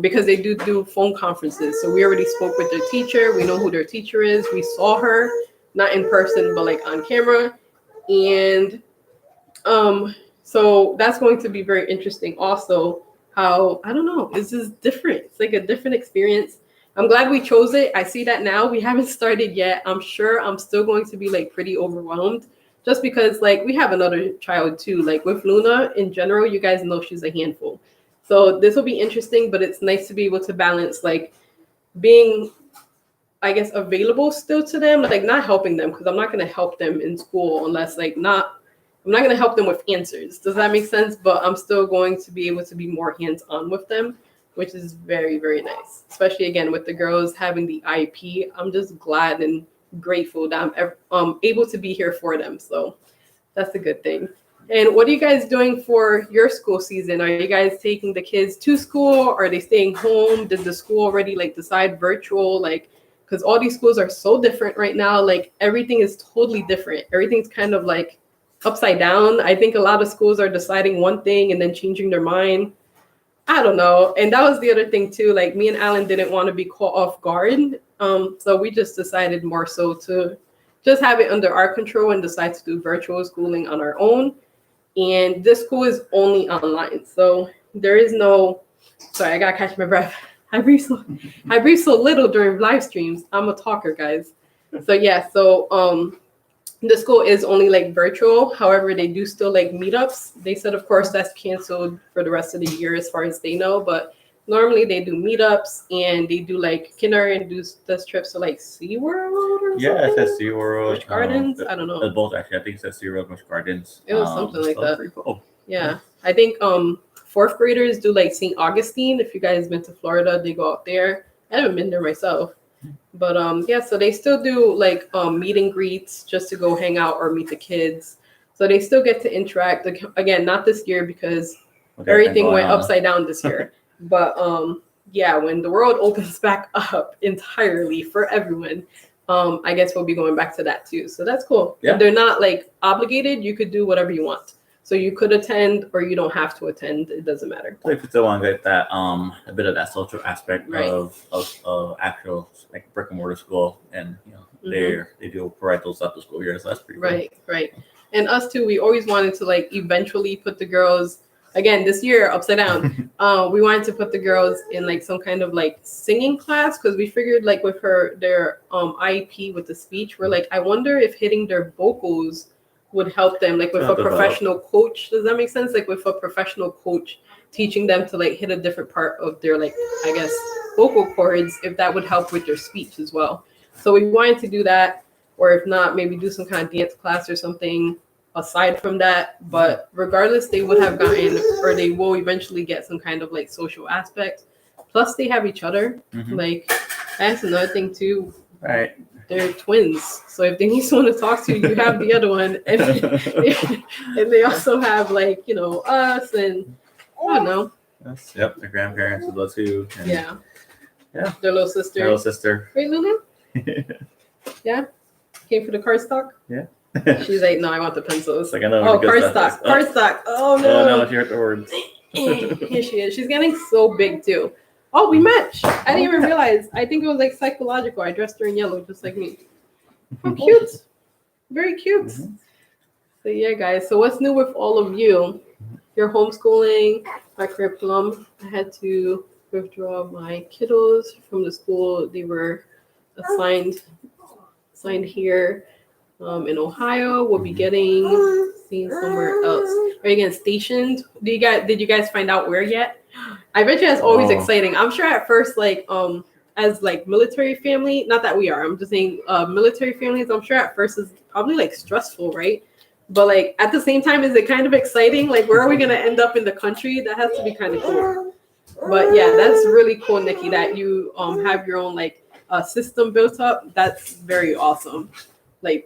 because they do phone conferences. So we already spoke with their teacher. We know who their teacher is. We saw her, not in person, but like on camera. And so that's going to be very interesting also, how, I don't know, this is different. It's like a different experience. I'm glad we chose it. I see that now. We haven't started yet. I'm sure I'm still going to be like pretty overwhelmed just because like we have another child too. Like with Luna in general, you guys know she's a handful. So this will be interesting, but it's nice to be able to balance like being I guess, available still to them, like not helping them, because I'm not going to help them in school unless I'm not going to help them with answers. Does that make sense? But I'm still going to be able to be more hands-on with them, which is very, very nice. Especially again with the girls having the IEP. I'm just glad and grateful that I'm able to be here for them. So that's a good thing. And what are you guys doing for your school season? Are you guys taking the kids to school? Are they staying home? Did the school already decide virtual? Because all these schools are so different right now. Everything is totally different. Everything's kind of upside down. I think a lot of schools are deciding one thing and then changing their mind. I don't know. And that was the other thing too. Me and Alan didn't want to be caught off guard. So we just decided more so to just have it under our control and decide to do virtual schooling on our own. And this school is only online. So there is no, sorry, I gotta catch my breath. I breathe so little during live streams. I'm a talker, guys. So yeah, the school is only virtual. However, they do still meetups. They said, of course, that's canceled for the rest of the year as far as they know. But normally they do meetups and they do kindergarten does trips to SeaWorld or something. Yeah, it says SeaWorld. Busch Gardens. I don't know. Both actually. I think it says SeaWorld, Busch Gardens. It was something like that. Pretty cool. Yeah, I think fourth graders do St. Augustine. If you guys been to Florida, they go out there. I haven't been there myself. But yeah, so they still do meet and greets just to go hang out or meet the kids. So they still get to interact. Again, not this year because everything went upside down this year. But yeah, when the world opens back up entirely for everyone, I guess we'll be going back to that too. So that's cool. Yeah. They're not obligated. You could do whatever you want. So you could attend or you don't have to attend. It doesn't matter. So if you still want to get that a bit of that social aspect Right. of actual brick and mortar school, and they do provide those after school years. So that's pretty cool. Right. And us too, we always wanted to eventually put the girls, again this year upside down. We wanted to put the girls in some kind of singing class, because we figured with their IEP with the speech, we're I wonder if hitting their vocals would help them with a professional coach. Does that make sense? With a professional coach teaching them to hit a different part of their I guess vocal cords, if that would help with their speech as well. So we wanted to do that, or if not, maybe do some kind of dance class or something aside from that. But regardless, they would have gotten, or they will eventually get some kind of social aspect. Plus they have each other. That's another thing too. Right. They're twins, so if they need someone to talk to, you have the other one, and they also have us, and I don't know. Yes, yep, their grandparents would love to. Yeah. Yeah. Their little sister. Their little sister. Wait, Lulu? Yeah. Came for the cardstock? Yeah. She's like, no, I want the pencils. I know. Oh, cardstock. Cardstock. Oh no. Oh no, she heard the words. Here she is. She's getting so big too. Oh, we match. I didn't even realize. I think it was psychological. I dressed her in yellow, just like me. How cute. Very cute. Mm-hmm. So yeah, guys. So what's new with all of you? You're homeschooling, my curriculum. I had to withdraw my kiddos from the school. They were assigned here in Ohio. We'll be seen somewhere else. Are you getting stationed? Did you guys find out where yet? I bet you that's always exciting. I'm sure at first, as military family, not that we are, I'm just saying military families, I'm sure at first is probably stressful, right? But at the same time, is it kind of exciting? Where are we gonna end up in the country? That has to be kind of cool. But yeah, that's really cool, Nikki, that you have your own system built up. That's very awesome.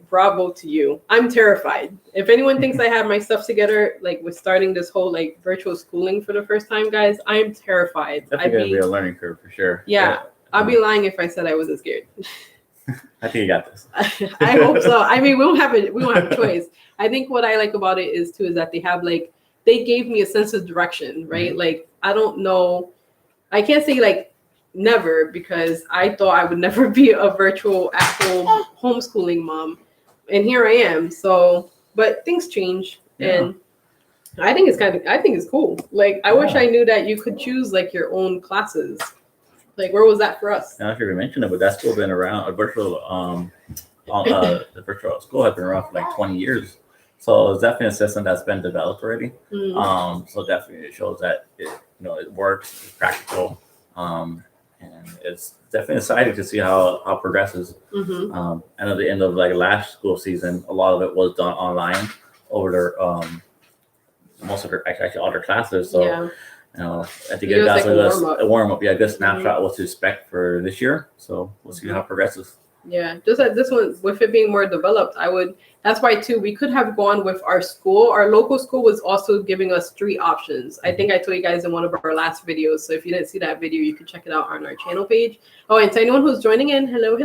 Bravo to you. I'm terrified. If anyone thinks I have my stuff together, with starting this whole virtual schooling for the first time, guys, I'm terrified. Definitely gonna be a learning curve for sure. Yeah. I'd be lying if I said I wasn't scared. I think you got this. I hope so. I mean, we don't have a choice. I think what I like about it is that they have they gave me a sense of direction, right? Mm-hmm. I don't know. I can't say never, because I thought I would never be a virtual at-home homeschooling mom, and here I am. So, but things change, and I think it's cool. I wish I knew that you could choose your own classes. Where was that for us? Now, if you mentioned it, but that's still been around. The virtual school has been around for 20 years. So it's definitely a system that's been developed already. So definitely it shows that it works, it's practical. and it's definitely exciting to see how it progresses. Mm-hmm. And at the end of like last school season, a lot of it was done online over their most of their actually all their classes. So Yeah. I think It was that's like a warm-up. a warm up. Yeah, a good snapshot of what to expect for this year. So we'll see how it progresses. Yeah, just like this one, with it being more developed, that's why too, we could have gone with our school. Our local school was also giving us 3 options. I think I told you guys in one of our last videos. So if you didn't see that video, you can check it out on our channel page. Oh, and to anyone who's joining in, hello.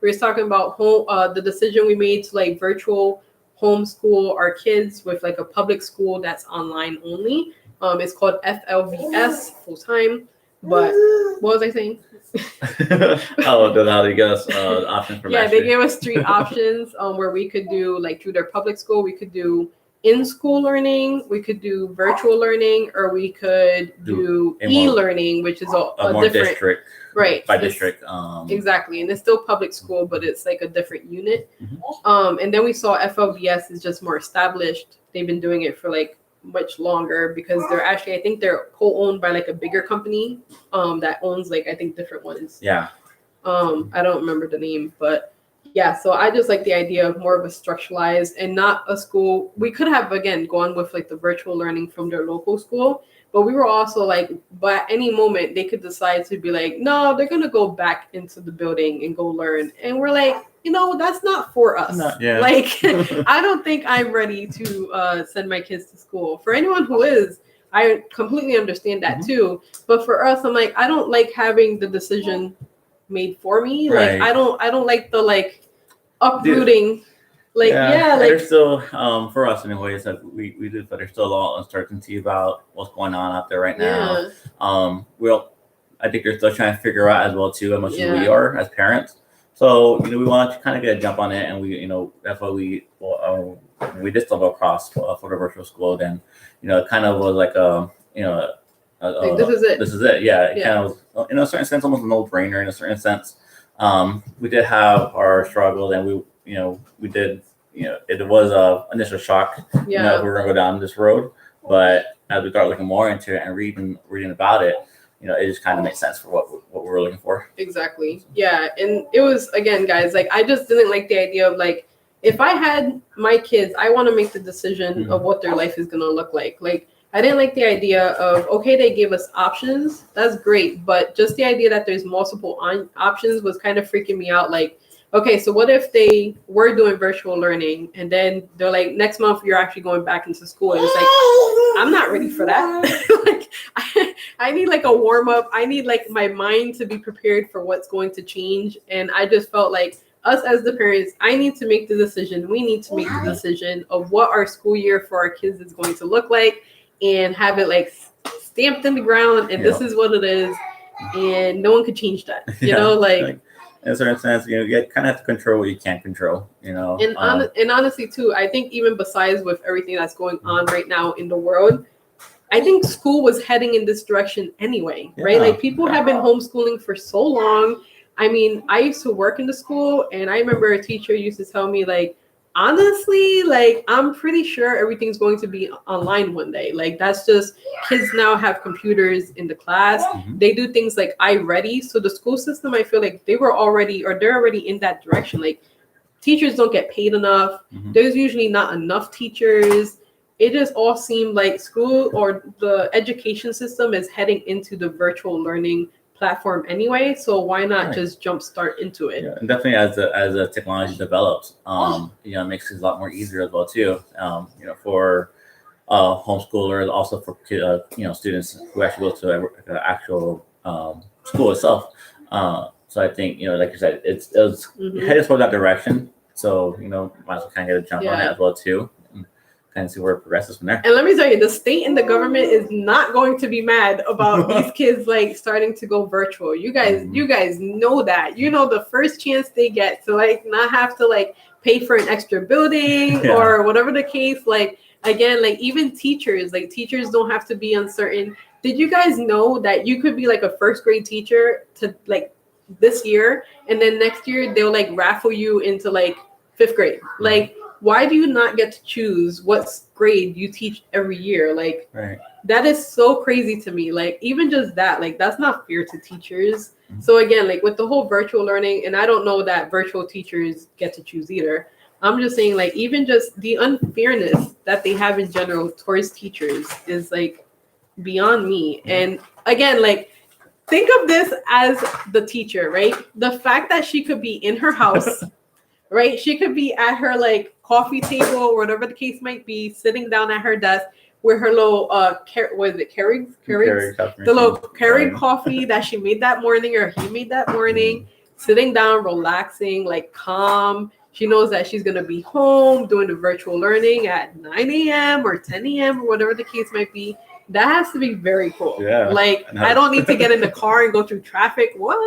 We were talking about the decision we made to like virtual homeschool our kids with like a public school that's online only. It's called FLVS, full time. But what was I saying? Oh, then how they give us options for yeah, they gave us 3 options where we could do like through their public school, we could do in-school learning, we could do virtual learning, or we could do e-learning, which is a more different district, right by district. Exactly, and it's still public school, but it's like a different unit. And then we saw FLVS is just more established. They've been doing it for like much longer because they're actually, I think they're co-owned by like a bigger company that owns like I think different ones. Yeah. I don't remember the name, but yeah, so I just like the idea of more of a structuralized and not a school. We could have again gone with like the virtual learning from their local school, but we were also like, but at any moment they could decide to be like, no, they're gonna go back into the building and go learn, and we're like, that's not for us. Like, I don't think I'm ready to send my kids to school. For anyone who is, I completely understand that too. But for us, I'm like, I don't like having the decision made for me. Right. Like, I don't like the like uprooting. Like, like there's still for us anyways, like we do, but there's still a lot of uncertainty about what's going on out there right now. I think they're still trying to figure out as well too, as much as we are as parents. So we want to kind of get a jump on it, and that's why we did stumble across for the virtual school. Then it kind of was like like, this is it. This is it. Yeah, it kind of was, in a certain sense, almost a no-brainer. In a certain sense, we did have our struggles, and we did. It was a initial shock. We were gonna go down this road, but as we started looking more into it and reading about it, it just kind of makes sense for what we were looking for. Exactly. Yeah, and it was, again, guys, like I just didn't like the idea of like, if I had my kids, I want to make the decision of what their life is gonna look like. Like, I didn't like the idea of, okay, they gave us options. That's great. But just the idea that there's multiple options was kind of freaking me out. Like, okay, so what if they were doing virtual learning and then they're like, next month you're actually going back into school? And it's like, I'm not ready for that. Like, I need like a warm up. I need like my mind to be prepared for what's going to change. And I just felt like us as the parents, I need to make the decision. We need to make the decision of what our school year for our kids is going to look like, and have it like stamped in the ground, and this is what it is, and no one could change that. Like in a certain sense, you kind of have to control what you can't control. And honestly too, I think even besides with everything that's going on right now in the world, I think school was heading in this direction anyway, right? Like, people have been homeschooling for so long. I mean, I used to work in the school, and I remember a teacher used to tell me, like, honestly, like, I'm pretty sure everything's going to be online one day. Like, that's just, kids now have computers in the class. They do things like iReady. So the school system, I feel like they're already in that direction. Like, teachers don't get paid enough. There's usually not enough teachers. It just all seemed like school or the education system is heading into the virtual learning platform anyway, so why not just jumpstart into it? And definitely as the technology develops, it makes it a lot more easier as well too. For homeschoolers, also for students who actually go to an actual school itself. So I think like you said, it was headed toward that direction. So might as well kind of get a jump on it as well too. And see where it progresses from there. And let me tell you, the state and the government is not going to be mad about these kids like starting to go virtual. You guys know that. The first chance they get to like not have to like pay for an extra building or whatever the case. Like, again, like even teachers don't have to be uncertain. Did you guys know that you could be like a first grade teacher to like this year, and then next year they'll like raffle you into like fifth grade? Like, why do you not get to choose what grade you teach every year? Like, right. That is so crazy to me. Like, even just that, like, that's not fair to teachers. Mm-hmm. So again, like with the whole virtual learning, and I don't know that virtual teachers get to choose either. I'm just saying, like, even just the unfairness that they have in general towards teachers is like beyond me. And again, like, think of this as the teacher, right? The fact that she could be in her house, right? She could be at her like coffee table or whatever the case might be, sitting down at her desk with her little was it Keurig? The little Keurig coffee that she made that morning or he made that morning, sitting down, relaxing, like calm. She knows that she's gonna be home doing the virtual learning at 9 a.m. or 10 a.m. or whatever the case might be. That has to be very cool. Yeah. Like, I don't need to get in the car and go through traffic. What?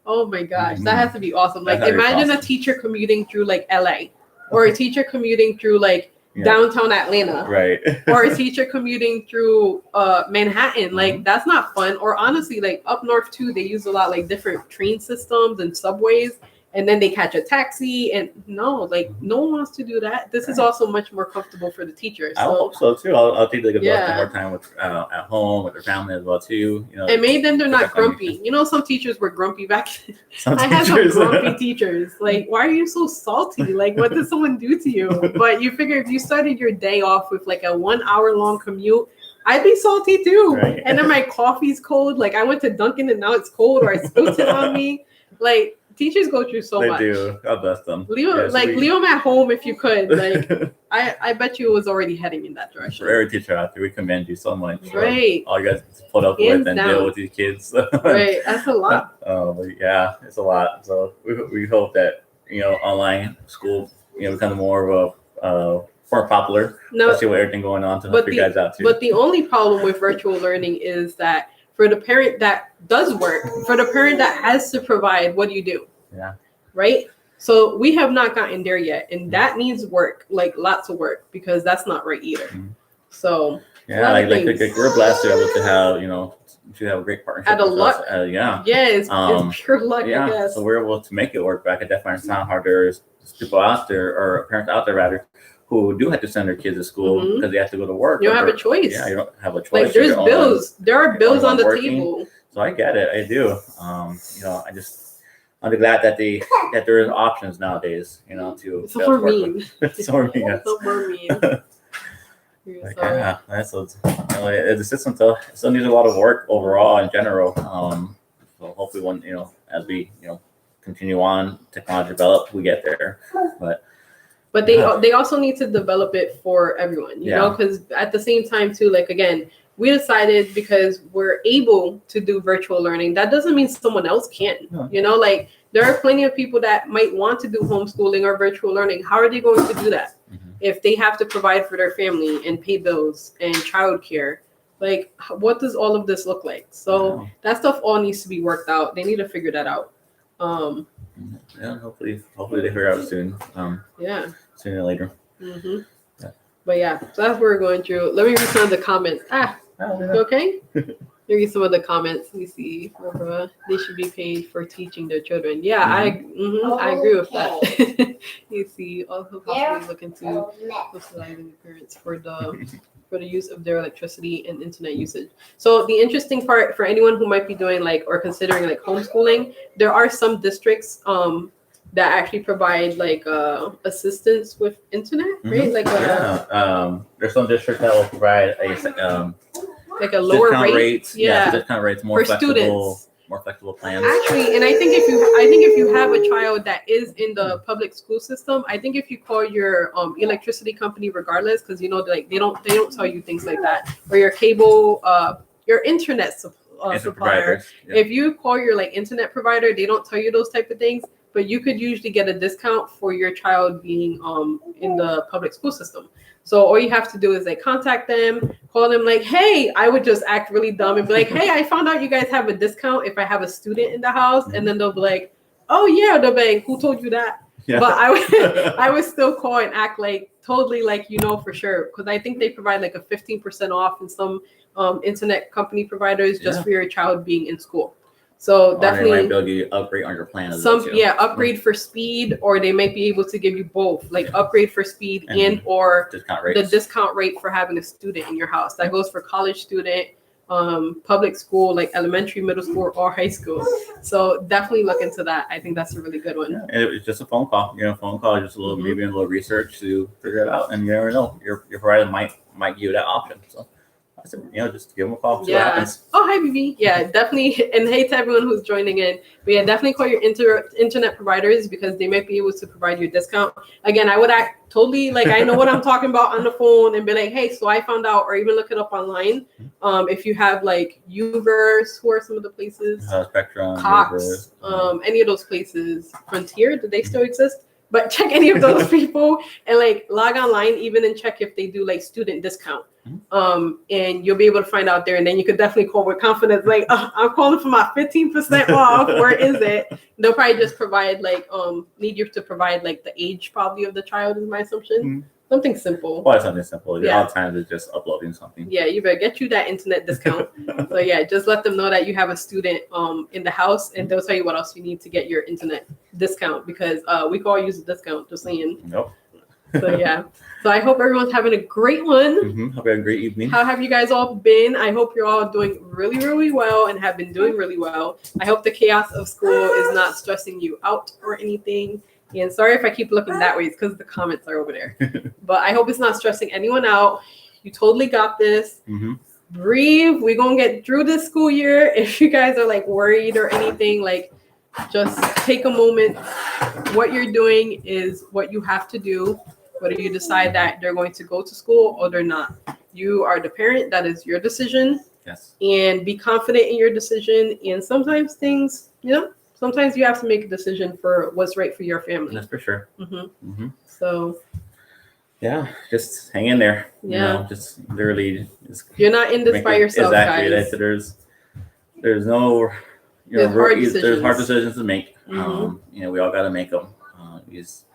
Oh my gosh, that has to be awesome. Like, imagine a teacher commuting through like LA, or a teacher commuting through like downtown Atlanta, right? Or a teacher commuting through Manhattan. Like, that's not fun. Or honestly, like up north too, they use a lot like different train systems and subways. And then they catch a taxi, and no one wants to do that. This is also much more comfortable for the teachers. I hope so too. I'll think they could spend more time with at home with their family as well too. You know, it made them they're not grumpy. You know, some teachers were grumpy back then. I had some grumpy teachers. Like, why are you so salty? Like, what did someone do to you? But you figure if you started your day off with like a 1 hour long commute, I'd be salty too. Right. And then my coffee's cold. Like, I went to Dunkin' and now it's cold, or I spilled it on me. Like, teachers go through so much. They do. God bless them. Leave them at home if you could. Like, I bet you it was already heading in that direction. For every teacher out there, we commend you so much. Right. All you guys put up with and deal with these kids. Right. That's a lot. But yeah, it's a lot. So we hope that, you know, online school, you know, become more of a more popular. Especially with everything going on to help you guys out too. But the only problem with virtual learning is that for the parent that does work, for the parent that has to provide, what do you do? Yeah. Right? So we have not gotten there yet. And that needs work, like lots of work, because that's not right either. Mm-hmm. So yeah, like we're blessed to be able to have, you know, to have a great partnership. Out of luck. Yeah. Yeah, it's pure luck, I guess. So we're able to make it work, but I could definitely understand how there's people out there, or parents out there rather, who do have to send their kids to school because they have to go to work. You don't have a choice. Yeah, you don't have a choice. Like, there's bills. There are bills on the table. So I get it. I do. You know, I'm glad that there is options nowadays. You know, to it's so mean. It's so mean. It's so mean. Like, yeah, that's what, you know, the system still needs a lot of work overall in general. So hopefully, as we continue on, technology develop, we get there. But they also need to develop it for everyone, you know, because at the same time too, like, again, we decided because we're able to do virtual learning, that doesn't mean someone else can't. You know, like, there are plenty of people that might want to do homeschooling or virtual learning. How are they going to do that if they have to provide for their family and pay bills and childcare? Like, what does all of this look like? So that stuff all needs to be worked out. They need to figure that out. Yeah, hopefully they figure out soon. Sooner or later. Mm-hmm. Yeah. But yeah, so that's what we're going through. Let me read some of the comments. You okay? Read some of the comments. Let me see. They should be paid for teaching their children. Yeah, I agree with that. You see, also possibly look into subsidizing parents for the use of their electricity and internet usage. So the interesting part for anyone who might be doing like or considering like homeschooling, there are some districts that actually provide like assistance with internet, right? Like there's some districts that will provide like a lower rate, discount rates, more for flexible, students. More flexible plans. Actually, and I think if you have a child that is in the public school system, I think if you call your electricity company, regardless, because you know, like they don't tell you things like that, or your cable, your internet supplier. If you call your like internet provider, they don't tell you those type of things, but you could usually get a discount for your child being in the public school system. So all you have to do is like contact them, call them like, hey, I would just act really dumb and be like, hey, I found out you guys have a discount if I have a student in the house. And then they'll be like, oh yeah, they'll be like, who told you that? Yeah. But I would still call and act like totally like, you know, for sure. Because I think they provide like a 15% off in some internet company providers just for your child being in school. So Or definitely, they might be able to upgrade on your plan as well, too. upgrade for speed, or they might be able to give you both, like upgrade for speed and or discount the rates. discount rate for having a student in your house. That goes for college student, public school, like elementary, middle school, or high school. So definitely look into that. I think that's a really good one. Yeah, and it was just a phone call. Phone call, just a little, maybe a little research to figure it out, and you never know. Your provider might give you that option. So, I said, just give them a call. See what happens. Oh, hi, BB. Yeah, definitely. And hey to everyone who's joining in. But yeah, definitely call your internet providers because they might be able to provide you a discount. Again, I would act totally like I know what I'm talking about on the phone and be like, hey, so I found out, or even look it up online. If you have like Uverse, who are some of the places? Spectrum, Cox, any of those places. Frontier, do they still exist? But check any of those people and like log online even and check if they do like student discount. And you'll be able to find out there, and then you could definitely call with confidence, like, I'm calling for my 15% off. Where is it? They'll probably just provide like need you to provide like the age probably of the child is my assumption. Something simple. Well, something simple. Yeah. A lot of times it's just uploading something. Yeah, you better get you that internet discount. So yeah, just let them know that you have a student in the house, and they'll tell you what else you need to get your internet discount, because we can all use a discount, just saying. Nope. So yeah. So I hope everyone's having a great one. Hope you have a great evening. How have you guys all been? I hope you're all doing really, really well and have been doing really well. I hope the chaos of school is not stressing you out or anything. And sorry if I keep looking that way, it's because the comments are over there. But I hope it's not stressing anyone out. You totally got this. Breathe. We're going to get through this school year. If you guys are like worried or anything, like just take a moment. What you're doing is what you have to do. Whether you decide that they're going to go to school or they're not. You are the parent. That is your decision. Yes. And be confident in your decision. And sometimes things, sometimes you have to make a decision for what's right for your family. That's for sure. So. Yeah, just hang in there. Yeah. Just literally. You're not in this by yourself, exactly. guys. There's no, there's hard decisions to make. We all got to make them. You just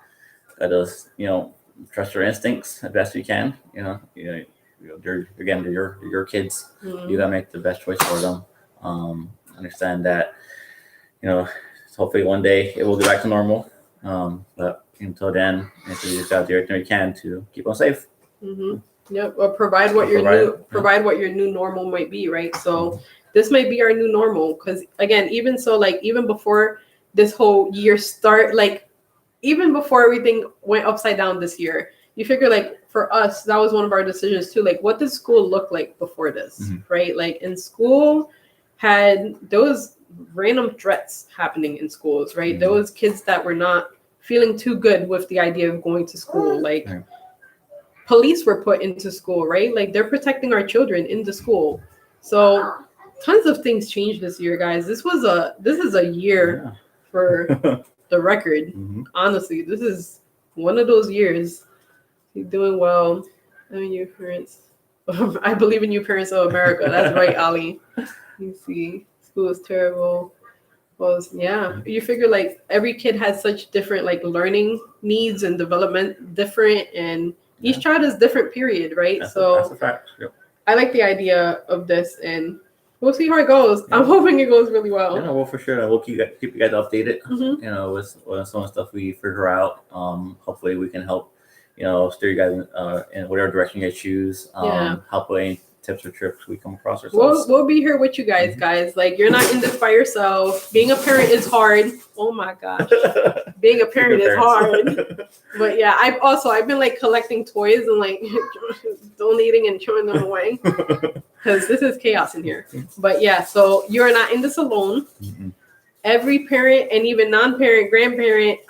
got to, trust your instincts as best you can. They're your kids. You gotta make the best choice for them. Understand that, hopefully one day it will get back to normal. But until then, you just gotta do everything you can to keep them safe. Yep. Or provide what your new normal might be, right? So this might be our new normal, because again, even before this whole year start, even before everything went upside down this year, you figure for us, that was one of our decisions too. What does school look like before this, right? In school had those random threats happening in schools, right? Those kids that were not feeling too good with the idea of going to school, police were put into school, right? They're protecting our children in the school. So tons of things changed this year, guys. This is a year for the record. Honestly, this is one of those years. You're doing well. I mean, your parents. I believe in you, parents of America. That's right, Ali. You see, school is terrible. Well, yeah, you figure every kid has such different learning needs and development different, and each child is different. Period, right? That's a fact. Yep. I like the idea of this, and we'll see how it goes. Yeah. I'm hoping it goes really well. Yeah, well, for sure. We'll keep you guys updated. With some of the stuff we figure out. Hopefully, we can help. Steer you guys in whatever direction you guys choose. Help with any tips or tricks we come across ourselves. We'll be here with you guys. You're not in this by yourself. Being a parent is hard. Oh my gosh. Being a parent is hard. But yeah, I've been collecting toys and donating and throwing them away. Because this is chaos in here. But yeah, so you're not in this alone. Every parent and even non-parent, grandparent,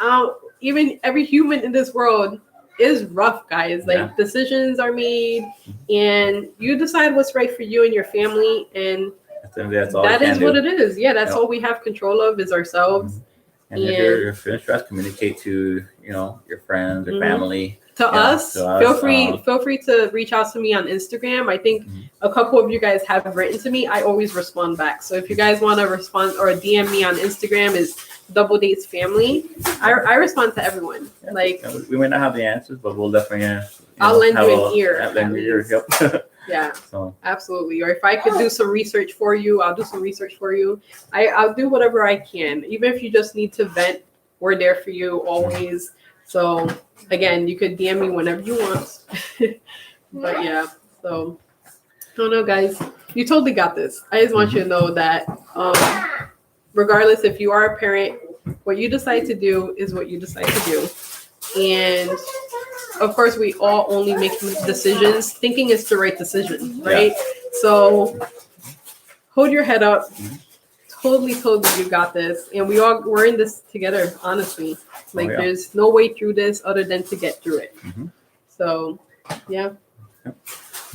even every human in this world is rough, guys. Decisions are made and you decide what's right for you and your family, and that is what it is. Yeah, that's all we have control of is ourselves. And if you're feeling stressed, communicate to your friends or family. To us. Feel free to reach out to me on Instagram. I think a couple of you guys have written to me. I always respond back. So if you guys want to respond or DM me on Instagram, is Double Dates Family. I respond to everyone. We may not have the answers, but we'll definitely. I'll lend you an ear. Lend you an ear. Yep. Yeah, So absolutely. Or if I could do some research for you, I'll do some research for you. I'll do whatever I can. Even if you just need to vent, we're there for you always. So again, you could DM me whenever you want. But yeah, so I don't know, guys. You totally got this. I just want you to know that regardless if you are a parent, what you decide to do is what you decide to do. And of course, we all only make decisions. Thinking is the right decision, right? Yeah. So hold your head up. Totally, you got this. And we're in this together, honestly. Like there's no way through this other than to get through it. So, yeah.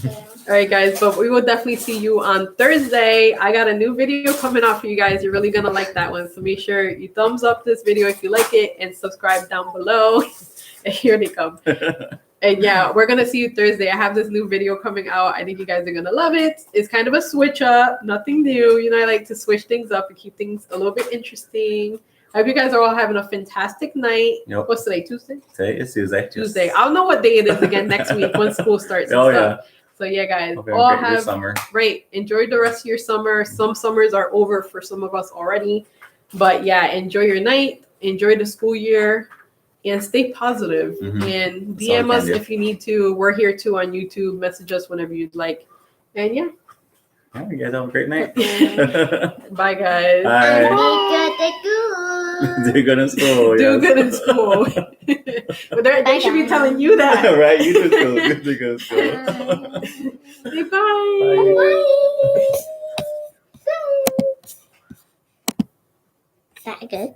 All right, guys, but we will definitely see you on Thursday. I got a new video coming out for you guys. You're really going to like that one. So make sure you thumbs up this video if you like it and subscribe down below. And here they come. And yeah, we're going to see you Thursday. I have this new video coming out. I think you guys are going to love it. It's kind of a switch up, nothing new. You know, I like to switch things up and keep things a little bit interesting. I hope you guys are all having a fantastic night. Yep. What's today, Tuesday? Today is Tuesday. Tuesday. I'll know what day it is again next week when school starts and stuff. So yeah, guys, all have summer. Right. Enjoy the rest of your summer. Some summers are over for some of us already. But yeah, enjoy your night. Enjoy the school year. And stay positive. And DM us if you need to. We're here too on YouTube. Message us whenever you'd like. And yeah. Yeah, you guys have a great night. Bye, guys. Bye. Do good in school. Do good in school. But they should be telling you that. Right? You do school. You do good in school. Say bye. Bye. Is that good?